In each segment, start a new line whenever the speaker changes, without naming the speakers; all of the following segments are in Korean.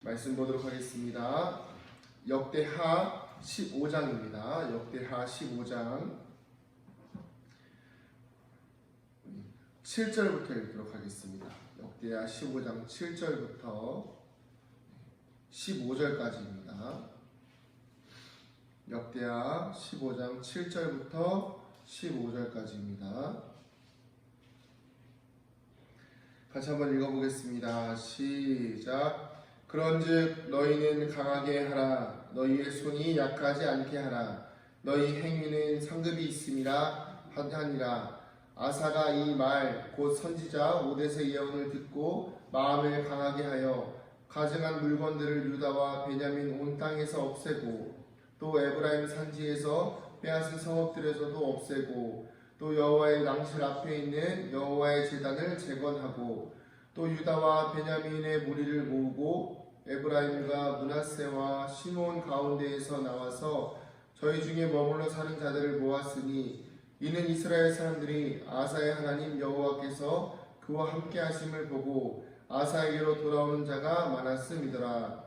말씀 보도록 하겠습니다. 역대하 15장입니다. 역대하 15장 7절부터 읽도록 하겠습니다. 역대하 15장 7절부터 15절까지입니다. 역대하 15장 7절부터 15절까지입니다. 같이 한번 읽어보겠습니다. 시작. 그런즉 너희는 강하게 하라. 너희의 손이 약하지 않게 하라. 너희 행위는 상급이 있음이라 하니라. 아사가 이 말 곧 선지자 오뎃의 예언을 듣고 마음을 강하게 하여 가증한 물건들을 유다와 베냐민 온 땅에서 없애고 또 에브라임 산지에서 빼앗은 성읍들에서도 없애고 또 여호와의 낭실 앞에 있는 여호와의 제단을 재건하고 또 유다와 베냐민의 무리를 모으고 에브라임과 므낫세와 시몬 가운데에서 나와서 저희 중에 머물러 사는 자들을 모았으니 이는 이스라엘 사람들이 아사의 하나님 여호와께서 그와 함께 하심을 보고 아사에게로 돌아오는 자가 많았음이더라.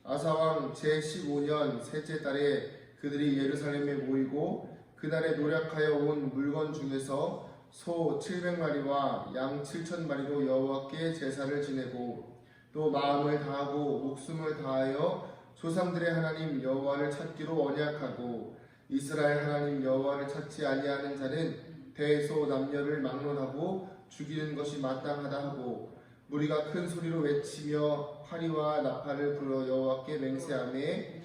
아사왕 제15년 셋째 달에 그들이 예루살렘에 모이고 그날에 노력하여 온 물건 중에서 소 700마리와 양 7,000마리로 여호와께 제사를 지내고 또 마음을 다하고 목숨을 다하여 조상들의 하나님 여호와를 찾기로 언약하고 이스라엘 하나님 여호와를 찾지 아니하는 자는 대소 남녀를 막론하고 죽이는 것이 마땅하다 하고 무리가 큰 소리로 외치며 파리와 나팔을 불어 여호와께 맹세하매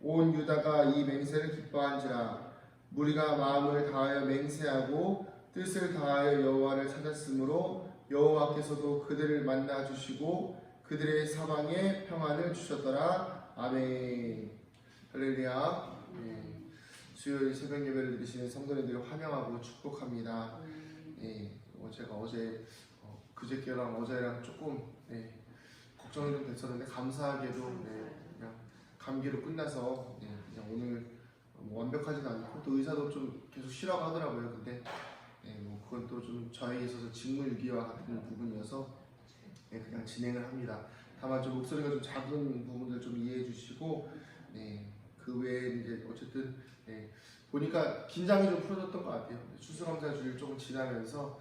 온 유다가 이 맹세를 기뻐한지라. 무리가 마음을 다하여 맹세하고 뜻을 다하여 여호와를 찾았으므로 여호와께서도 그들을 만나 주시고 그들의 사방에 평안을 주셨더라. 아멘. 할렐루야. 주일 새벽 예배를 드리시는 성도님들을 환영하고 축복합니다. 제가 어제 그저께랑 어제랑 조금 걱정이 좀 됐었는데 감사하게도 그냥 감기로 끝나서 그냥 오늘 완벽하지는 않고 또 의사도 좀 계속 쉬라고 하더라고요. 근데 그건 또 좀 저에게 있어서 직무유기와 같은 부분이어서 그냥 진행을 합니다. 다만 좀 목소리가 좀 작은 부분들 좀 이해해 주시고 그 외에 이제 어쨌든 보니까 긴장이 좀 풀어졌던 것 같아요. 추수감사 주일 조금 지나면서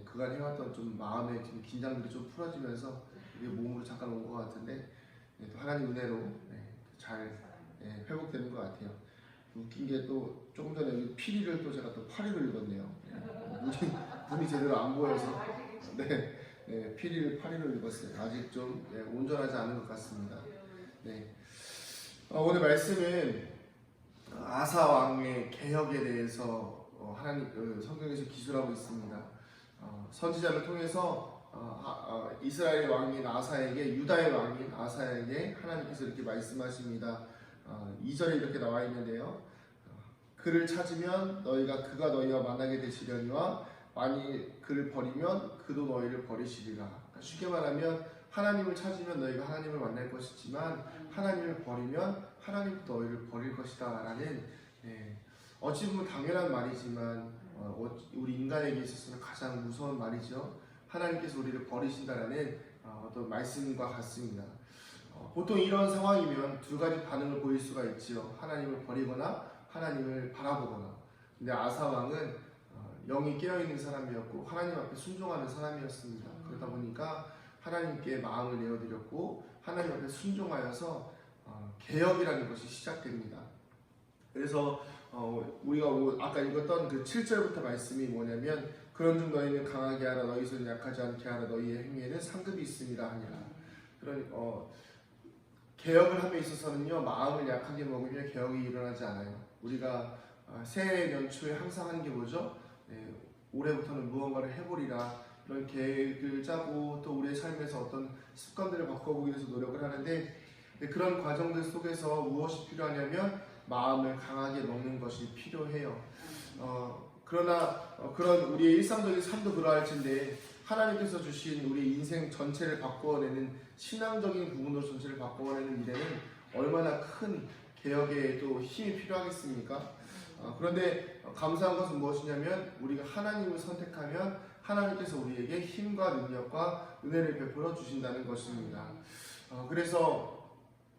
그간 해왔던 좀 마음의 긴장들이 좀 풀어지면서 이게 몸으로 잠깐 온 것 같은데 또 하나님 은혜로 잘 회복되는 것 같아요. 웃긴 게 또 조금 전에 여기 피리를 또 제가 또 파리로 읽었네요. 눈이 제대로 안 보여서 피리를 파리로 읽었어요. 아직 좀 온전하지 않은 것 같습니다. 오늘 말씀은 아사 왕의 개혁에 대해서 하나님 성경에서 기술하고 있습니다. 선지자를 통해서 이스라엘 왕인 아사에게 유다의 왕인 아사에게 하나님께서 이렇게 말씀하십니다. 2절에 이렇게 나와 있는데요. 그를 찾으면 그가 너희와 만나게 되시려니와 만일 그를 버리면 그도 너희를 버리시리라. 그러니까 쉽게 말하면 하나님을 찾으면 너희가 하나님을 만날 것이지만 하나님을 버리면 하나님도 너희를 버릴 것이다 라는 어찌 보면 당연한 말이지만 우리 인간에게 있어서는 가장 무서운 말이죠. 하나님께서 우리를 버리신다라는 어떤 말씀과 같습니다. 보통 이런 상황이면 두 가지 반응을 보일 수가 있지요. 하나님을 버리거나 하나님을 바라보거나. 근데 아사 왕은 영이 깨어있는 사람이었고 하나님 앞에 순종하는 사람이었습니다. 그러다 보니까 하나님께 마음을 내어드렸고 하나님 앞에 순종하여서 개혁이라는 것이 시작됩니다. 그래서 우리가 아까 읽었던 그 7절부터 말씀이 뭐냐면 그런즉 너희는 강하게 하라. 너희 손이 약하지 않게 하라. 너희의 행위에는 상급이 있음이라 하니라. 개혁을 함에 있어서는요, 마음을 약하게 먹으면 개혁이 일어나지 않아요. 우리가 새해 연초에 항상 하는 게 뭐죠? 올해부터는 무언가를 해보리라. 이런 계획을 짜고 또 우리의 삶에서 어떤 습관들을 바꿔보기 위해서 노력을 하는데 그런 과정들 속에서 무엇이 필요하냐면 마음을 강하게 먹는 것이 필요해요. 그러나 그런 우리의 일상적인 삶도 그러할텐데 하나님께서 주신 우리 인생 전체를 바꿔내는 신앙적인 부분으로 전체를 바꿔내는 일에는 얼마나 큰 개혁에도 힘이 필요하겠습니까? 그런데 감사한 것은 무엇이냐면 우리가 하나님을 선택하면 하나님께서 우리에게 힘과 능력과 은혜를 베풀어 주신다는 것입니다. 그래서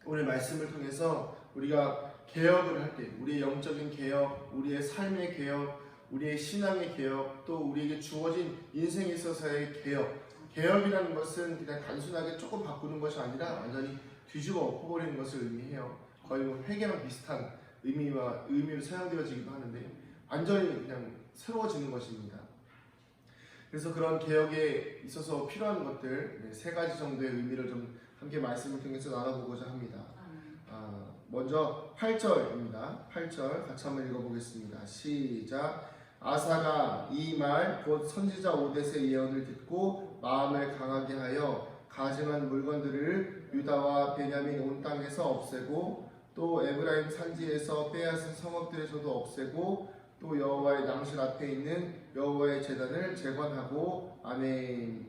오늘 말씀을 통해서 우리가 개혁을 할 때, 우리의 영적인 개혁, 우리의 삶의 개혁, 우리의 신앙의 개혁, 또 우리에게 주어진 인생에 있어서의 개혁이라는 것은 그냥 단순하게 조금 바꾸는 것이 아니라 완전히 뒤집어 엎어버리는 것을 의미해요. 거의 뭐 회개랑 비슷한 의미로 사용되어지기도 하는데 완전히 그냥 새로워지는 것입니다. 그래서 그런 개혁에 있어서 필요한 것들 세 가지 정도의 의미를 좀 함께 말씀을 통해서 나눠보고자 합니다. 먼저 8절입니다. 8절 같이 한번 읽어보겠습니다. 시작. 아사가 이 말 곧 선지자 오뎃의 예언을 듣고 마음을 강하게 하여 가증한 물건들을 유다와 베냐민 온 땅에서 없애고 또 에브라임 산지에서 빼앗은 성읍들에서도 없애고 또 여호와의 낭실 앞에 있는 여호와의 제단을 재건하고 아멘.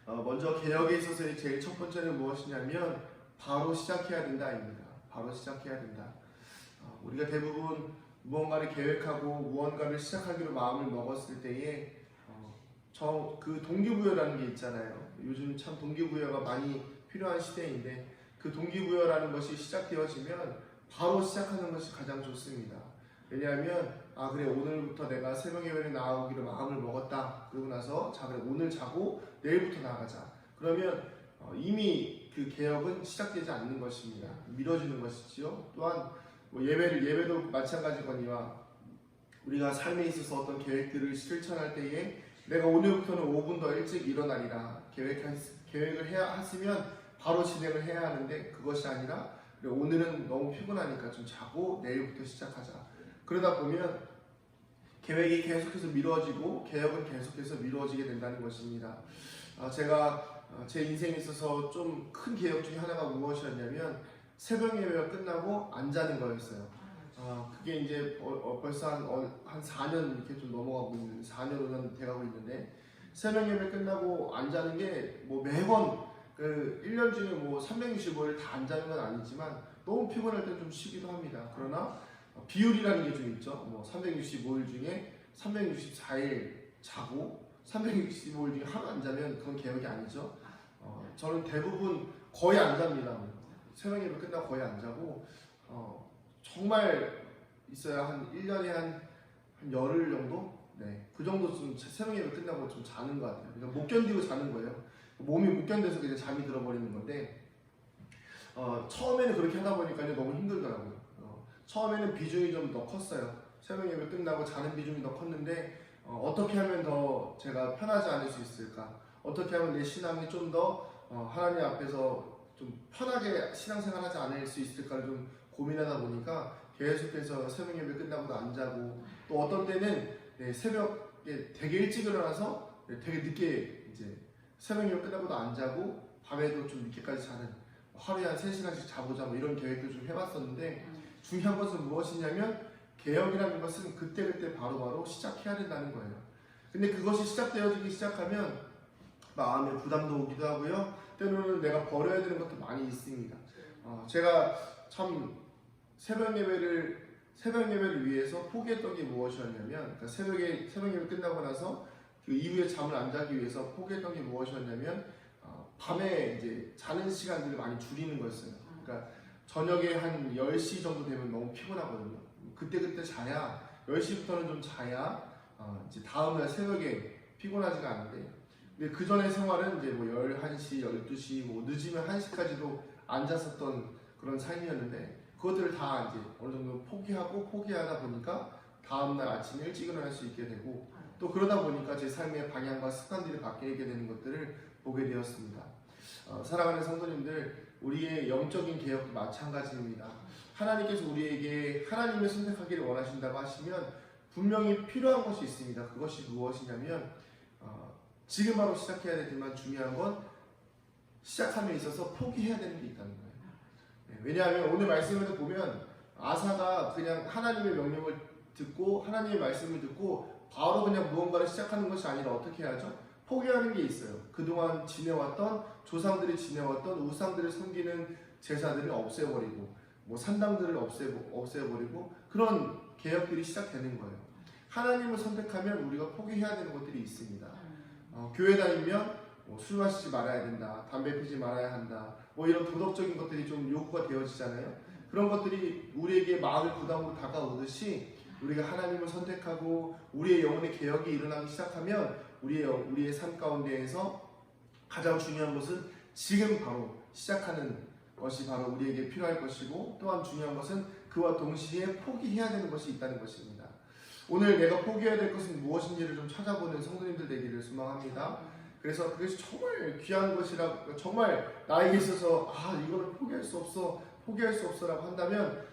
먼저 개혁에 있어서의 제일 첫 번째는 무엇이냐면 바로 시작해야 된다입니다. 바로 시작해야 된다. 우리가 대부분 무언가를 계획하고 무언가를 시작하기로 마음을 먹었을 때에 그 동기부여라는 게 있잖아요. 요즘 참 동기부여가 많이 필요한 시대인데 그 동기부여라는 것이 시작되어지면 바로 시작하는 것이 가장 좋습니다. 왜냐하면 그래 오늘부터 내가 새벽 예배를 나오기로 마음을 먹었다. 그러고 나서 자 그래 오늘 자고 내일부터 나가자. 그러면 이미 그 개혁은 시작되지 않는 것입니다. 미뤄지는 것이지요. 또한 예배도 마찬가지거니와 우리가 삶에 있어서 어떤 계획들을 실천할 때에 내가 오늘부터는 5분 더 일찍 일어나리라 계획을 했으면 바로 진행을 해야 하는데 그것이 아니라 그래, 오늘은 너무 피곤하니까 좀 자고 내일부터 시작하자. 그러다 보면 계획이 계속해서 미뤄지고 개혁은 계속해서 미뤄지게 된다는 것입니다. 제가 제 인생에 있어서 좀 큰 개혁 중에 하나가 무엇이었냐면 새벽 예배가 끝나고 안 자는 거였어요. 그게 이제 벌써 한 4년 이렇게 좀 넘어가고 있는 4년 5년 돼가고 있는데 새벽 예배 끝나고 안 자는 게 뭐 매번 그 1년 중에 뭐 365일 다 안 자는 건 아니지만 너무 피곤할 때 좀 쉬기도 합니다. 그러나 비율이라는 게 좀 있죠. 뭐 365일 중에 364일 자고 365일 중에 하루 안 자면 그건 개혁이 아니죠. 저는 대부분 거의 안 잡니다. 새벽 예배 끝나고 거의 안 자고 정말 있어야 한 1년에 한 열흘 정도? 네, 그 정도 좀 새벽 예배 끝나고 좀 자는 것 같아요. 그러니까 못 견디고 자는 거예요. 몸이 못 견뎌서 그냥 잠이 들어버리는 건데 처음에는 그렇게 하다 보니까 너무 힘들더라고요. 처음에는 비중이 좀 더 컸어요. 새벽 예배 끝나고 자는 비중이 더 컸는데 어떻게 하면 더 제가 편하지 않을 수 있을까? 어떻게 하면 내 신앙이 좀 더 하나님 앞에서 좀 편하게 신앙생활하지 않을 수 있을까를 좀 고민하다 보니까 계속해서 새벽 예배 끝나고도 안 자고 또 어떤 때는 새벽에 되게 일찍 일어나서 되게 늦게 이제 새벽 예배 끝나고도 안 자고 밤에도 좀 늦게까지 자는 하루에 한 3시간씩 자보자 뭐 이런 계획도 좀 해봤었는데 중요한 것은 무엇이냐면 개혁이라는 것은 그때그때 바로바로 시작해야 된다는 거예요. 근데 그것이 시작되어지기 시작하면 마음에 부담도 오기도 하고요. 때로는 내가 버려야 되는 것도 많이 있습니다. 제가 참 새벽 예배를 위해서 포기했던 게 무엇이었냐면 그러니까 새벽 예배 끝나고 나서 그 이후에 잠을 안 자기 위해서 포기했던 게 무엇이었냐면 밤에 이제 자는 시간들을 많이 줄이는 거였어요. 그러니까 저녁에 한 10시 정도 되면 너무 피곤하거든요. 그때 자야 10시부터는 좀 자야 이제 다음날 새벽에 피곤하지가 않은데 근데 그 전의 생활은 이제 뭐 11시, 12시, 뭐 늦으면 1시까지도 앉았었던 그런 삶이었는데 그것들을 다 이제 어느 정도 포기하다 보니까 다음날 아침에 일찍 일어날 수 있게 되고 또 그러다 보니까 제 삶의 방향과 습관들이 바뀌게 되는 것들을 보게 되었습니다. 사랑하는 성도님들, 우리의 영적인 개혁도 마찬가지입니다. 하나님께서 우리에게 하나님을 선택하기를 원하신다고 하시면 분명히 필요한 것이 있습니다. 그것이 무엇이냐면 지금 바로 시작해야 되지만 중요한 건 시작함에 있어서 포기해야 되는 게 있다는 거예요. 왜냐하면 오늘 말씀에서 보면 아사가 그냥 하나님의 명령을 듣고 하나님의 말씀을 듣고 바로 그냥 무언가를 시작하는 것이 아니라 어떻게 해야죠? 포기하는 게 있어요. 그동안 지내왔던 조상들이 지내왔던 우상들을 섬기는 제사들을 없애버리고 뭐 산당들을 없애버리고 그런 개혁들이 시작되는 거예요. 하나님을 선택하면 우리가 포기해야 되는 것들이 있습니다. 교회 다니면 술 마시지 말아야 된다, 담배 피지 말아야 한다, 이런 도덕적인 것들이 좀 요구가 되어지잖아요. 그런 것들이 우리에게 마음의 부담으로 다가오듯이 우리가 하나님을 선택하고 우리의 영혼의 개혁이 일어나기 시작하면 우리의 삶 가운데에서 가장 중요한 것은 지금 바로 시작하는 것이 바로 우리에게 필요할 것이고, 또한 중요한 것은 그와 동시에 포기해야 되는 것이 있다는 것입니다. 오늘 내가 포기해야 될 것은 무엇인지를 좀 찾아보는 성도님들 되기를 소망합니다. 그래서 그것이 정말 귀한 것이라, 정말 나에게 있어서 이거는 포기할 수 없어라고 한다면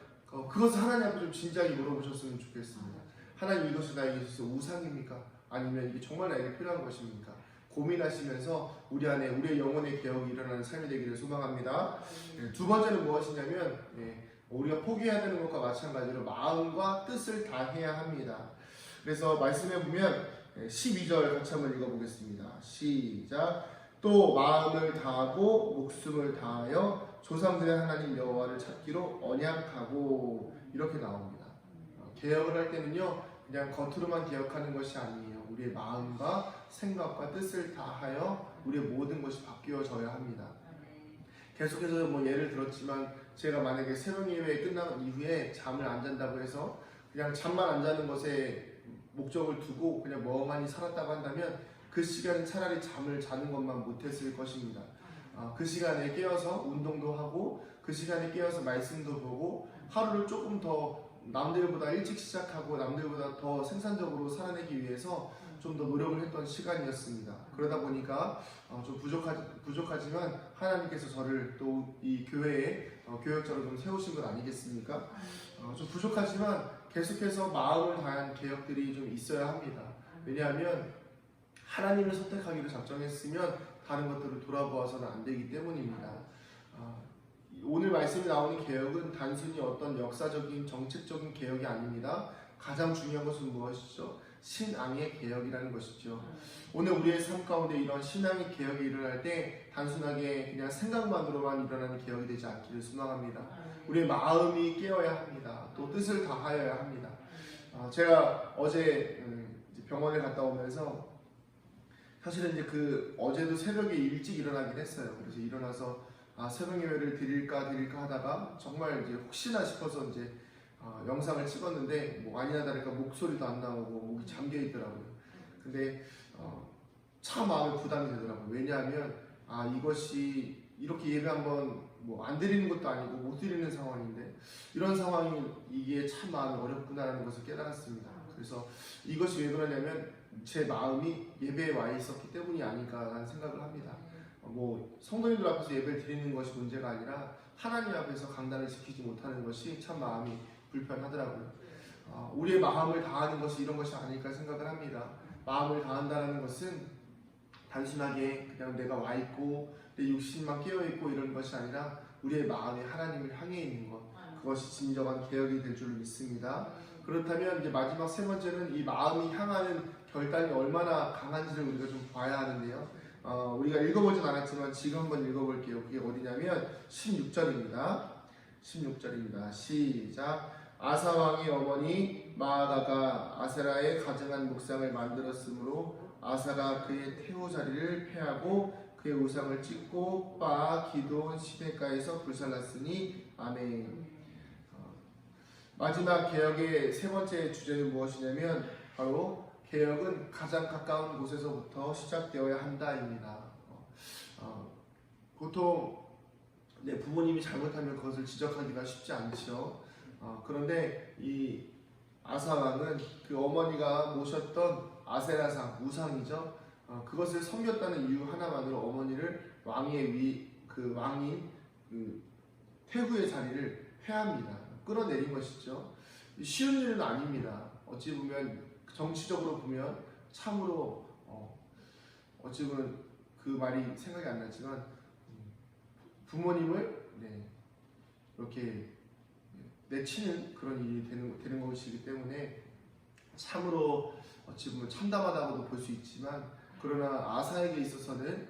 그것을 하나님 앞에 좀 진지하게 물어보셨으면 좋겠습니다. 하나님, 이것이 나에게 있어서 우상입니까? 아니면 이게 정말 나에게 필요한 것입니까? 고민하시면서 우리 안에 우리의 영혼의 개혁이 일어나는 삶이 되기를 소망합니다. 두 번째는 무엇이냐면 우리가 포기해야 되는 것과 마찬가지로 마음과 뜻을 다해야 합니다. 그래서 말씀해 보면 12절 같이 한번 읽어보겠습니다. 시작. 또 마음을 다하고 목숨을 다하여 조상들의 하나님 여호와를 찾기로 언약하고, 이렇게 나옵니다. 개혁을 할 때는요, 그냥 겉으로만 개혁하는 것이 아니에요. 우리의 마음과 생각과 뜻을 다하여 우리의 모든 것이 바뀌어져야 합니다. 계속해서 예를 들었지만, 제가 만약에 새로운 예배 끝난 이후에 잠을 안 잔다고 해서 그냥 잠만 안 자는 것에 목적을 두고 그냥 멍하니 살았다고 한다면 그 시간은 차라리 잠을 자는 것만 못했을 것입니다. 그 시간에 깨어서 운동도 하고, 그 시간에 깨어서 말씀도 보고, 하루를 조금 더 남들보다 일찍 시작하고 남들보다 더 생산적으로 살아내기 위해서 좀 더 노력을 했던 시간이었습니다. 그러다 보니까 좀 부족하지만 하나님께서 저를 또 이 교회에 교역자로 좀 세우신 것 아니겠습니까? 좀 부족하지만 계속해서 마음을 다한 개혁들이 좀 있어야 합니다. 왜냐하면 하나님을 선택하기로 작정했으면 다른 것들을 돌아보아서는 안 되기 때문입니다. 오늘 말씀이 나오는 개혁은 단순히 어떤 역사적인 정책적인 개혁이 아닙니다. 가장 중요한 것은 무엇이죠? 신앙의 개혁이라는 것이죠. 오늘 우리의 삶 가운데 이런 신앙의 개혁이 일어날 때 단순하게 그냥 생각만으로만 일어나는 개혁이 되지 않기를 소망합니다. 우리의 마음이 깨어야 합니다. 또 뜻을 다하여야 합니다. 제가 어제 병원에 갔다 오면서 사실은 이제 어제도 새벽에 일찍 일어나긴 했어요. 그래서 일어나서 새벽 예배를 드릴까 하다가 정말 이제 혹시나 싶어서 이제 영상을 찍었는데 아니나 다를까 목소리도 안 나오고 목이 잠겨 있더라고요. 근데 참 마음에 부담이 되더라고요. 왜냐하면 이것이 이렇게 예배 한번 안 드리는 것도 아니고 못 드리는 상황인데 이런 상황이 이게 참 마음이 어렵구나라는 것을 깨달았습니다. 그래서 이것이 왜 그러냐면 제 마음이 예배에 와 있었기 때문이 아닐까라는 생각을 합니다. 성도님들 앞에서 예배를 드리는 것이 문제가 아니라 하나님 앞에서 강단을 지키지 못하는 것이 참 마음이 불편하더라고요. 우리의 마음을 다하는 것이 이런 것이 아닐까 생각을 합니다. 마음을 다한다는 것은 단순하게 그냥 내가 와 있고 내 육신만 깨어 있고 이런 것이 아니라 우리의 마음이 하나님을 향해 있는 것, 그것이 진정한 개혁이 될 줄 믿습니다. 그렇다면 이제 마지막 세 번째는 이 마음이 향하는 결단이 얼마나 강한지를 우리가 좀 봐야 하는데요. 우리가 읽어보진 않았지만 지금 한번 읽어볼게요. 그게 어디냐면 16절입니다. 시작. 아사 왕의 어머니 마아가가 아세라의 가증한 묵상을 만들었으므로 아사가 그의 태호 자리를 폐하고 그의 우상을 찢고 기돈 시내가에서 불살랐으니 아멘. 마지막 개혁의 세 번째 주제는 무엇이냐면 바로 개혁은 가장 가까운 곳에서부터 시작되어야 한다입니다. 보통 내 부모님이 잘못하면 그것을 지적하기가 쉽지 않죠. 그런데 이 아사 왕은 그 어머니가 모셨던 아세라상, 우상이죠. 그것을 섬겼다는 이유 하나만으로 어머니를 왕인 태후의 자리를 폐합니다. 끌어내린 것이죠. 쉬운 일은 아닙니다. 어찌 보면 정치적으로 보면 참으로 어찌 보면 그 말이 생각이 안 나지만 부모님을 이렇게 내치는 그런 일이 되는 것이기 때문에 참으로 어찌 보면 참담하다고도 볼 수 있지만, 그러나 아사에게 있어서는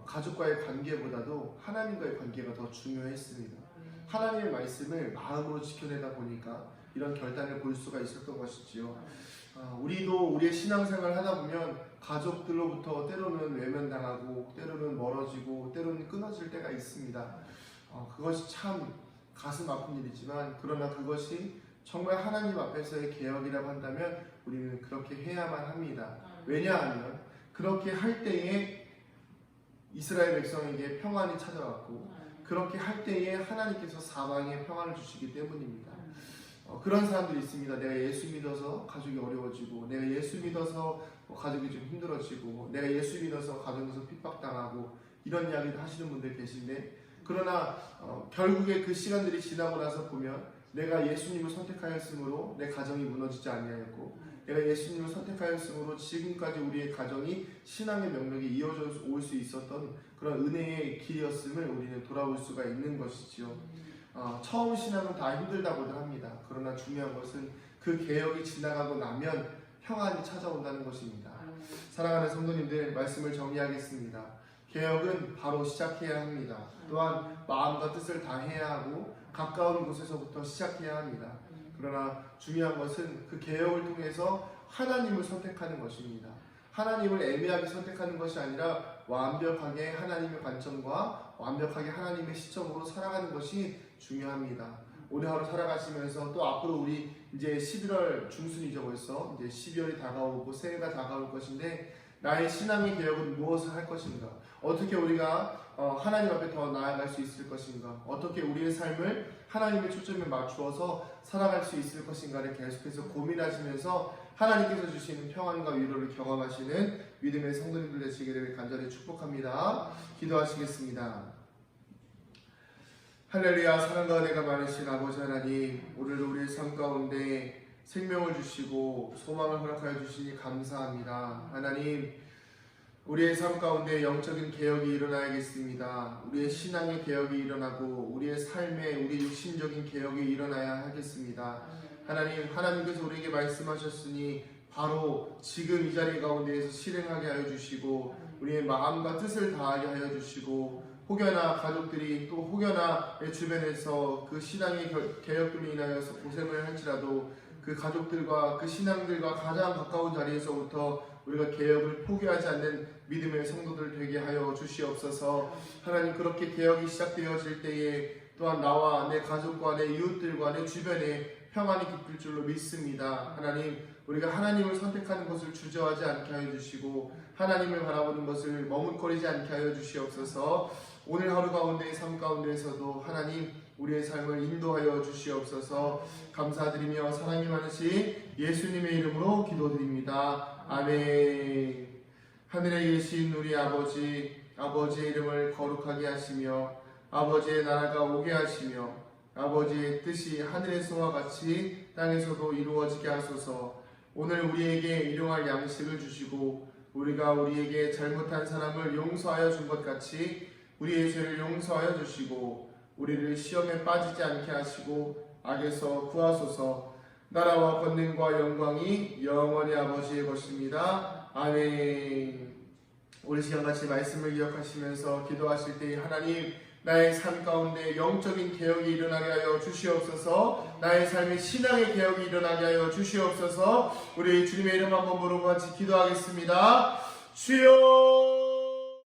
가족과의 관계보다도 하나님과의 관계가 더 중요했습니다. 하나님의 말씀을 마음으로 지켜내다 보니까 이런 결단을 볼 수가 있었던 것이지요. 우리도 우리의 신앙생활을 하다 보면 가족들로부터 때로는 외면당하고 때로는 멀어지고 때로는 끊어질 때가 있습니다. 그것이 참 가슴 아픈 일이지만 그러나 그것이 정말 하나님 앞에서의 개혁이라고 한다면 우리는 그렇게 해야만 합니다. 왜냐하면 그렇게 할 때에 이스라엘 백성에게 평안이 찾아왔고 그렇게 할 때에 하나님께서 사방에 평안을 주시기 때문입니다. 그런 사람들이 있습니다. 내가 예수 믿어서 가족이 어려워지고 내가 예수 믿어서 가족이 좀 힘들어지고 내가 예수 믿어서 가정에서 핍박당하고 이런 이야기를 하시는 분들 계신데 그러나 결국에 그 시간들이 지나고 나서 보면 내가 예수님을 선택하였으므로 내 가정이 무너지지 아니하였고 내가 예수님을 선택하였으므로 지금까지 우리의 가정이 신앙의 명맥이 이어져 올 수 있었던 그런 은혜의 길이었음을 우리는 돌아볼 수가 있는 것이지요. 처음 신앙은 다 힘들다고들 합니다. 그러나 중요한 것은 그 개혁이 지나가고 나면 평안이 찾아온다는 것입니다. 사랑하는 성도님들, 말씀을 정리하겠습니다. 개혁은 바로 시작해야 합니다. 또한 마음과 뜻을 다해야 하고 가까운 곳에서부터 시작해야 합니다. 그러나 중요한 것은 그 개혁을 통해서 하나님을 선택하는 것입니다. 하나님을 애매하게 선택하는 것이 아니라 완벽하게 하나님의 관점과 완벽하게 하나님의 시점으로 살아가는 것이 중요합니다. 오늘 하루 살아가시면서 또 앞으로 우리 이제 11월 중순이죠. 벌써 이제 12월이 다가오고 새해가 다가올 것인데 나의 신앙의 개혁은 무엇을 할 것인가? 어떻게 우리가 하나님 앞에 더 나아갈 수 있을 것인가? 어떻게 우리의 삶을 하나님의 초점에 맞추어서 살아갈 수 있을 것인가를 계속해서 고민하시면서 하나님께서 주시는 평안과 위로를 경험하시는 믿음의 성도님들 되시기를 간절히 축복합니다. 기도하시겠습니다. 할렐루야. 사랑과 은혜가 많으신 아버지 하나님, 오늘도 우리의 삶 가운데 생명을 주시고 소망을 허락하여 주시니 감사합니다. 하나님, 우리의 삶 가운데 영적인 개혁이 일어나야겠습니다. 우리의 신앙의 개혁이 일어나고 우리의 삶에 우리 육신적인 개혁이 일어나야 하겠습니다. 하나님께서 우리에게 말씀하셨으니 바로 지금 이 자리 가운데에서 실행하게 하여 주시고 우리의 마음과 뜻을 다하게 하여 주시고 혹여나 가족들이 또 혹여나 내 주변에서 그 신앙의 개혁들로 인하여서 고생을 할지라도 그 가족들과 그 신앙들과 가장 가까운 자리에서부터 우리가 개혁을 포기하지 않는 믿음의 성도들 되게 하여 주시옵소서. 하나님, 그렇게 개혁이 시작되어질 때에 또한 나와 내 가족과 내 이웃들과 내 주변에 평안이 깊을 줄로 믿습니다. 하나님, 우리가 하나님을 선택하는 것을 주저하지 않게 하여 주시고 하나님을 바라보는 것을 머뭇거리지 않게 하여 주시옵소서. 오늘 하루 가운데의 삶 가운데에서도 하나님 우리의 삶을 인도하여 주시옵소서. 감사드리며 사랑이 많으신 예수님의 이름으로 기도드립니다. 아멘. 하늘에 계신 우리 아버지, 아버지의 이름을 거룩하게 하시며 아버지의 나라가 오게 하시며 아버지의 뜻이 하늘에서와 같이 땅에서도 이루어지게 하소서. 오늘 우리에게 일용할 양식을 주시고 우리가 우리에게 잘못한 사람을 용서하여 준 것 같이 우리의 죄를 용서하여 주시고 우리를 시험에 빠지지 않게 하시고 악에서 구하소서. 나라와 권능과 영광이 영원히 아버지의 것입니다. 아멘. 우리 시간같이 말씀을 기억하시면서 기도하실 때 하나님, 나의 삶 가운데 영적인 개혁이 일어나게 하여 주시옵소서. 나의 삶의 신앙의 개혁이 일어나게 하여 주시옵소서. 우리 주님의 이름 한번 부르고 같이 기도하겠습니다. 주여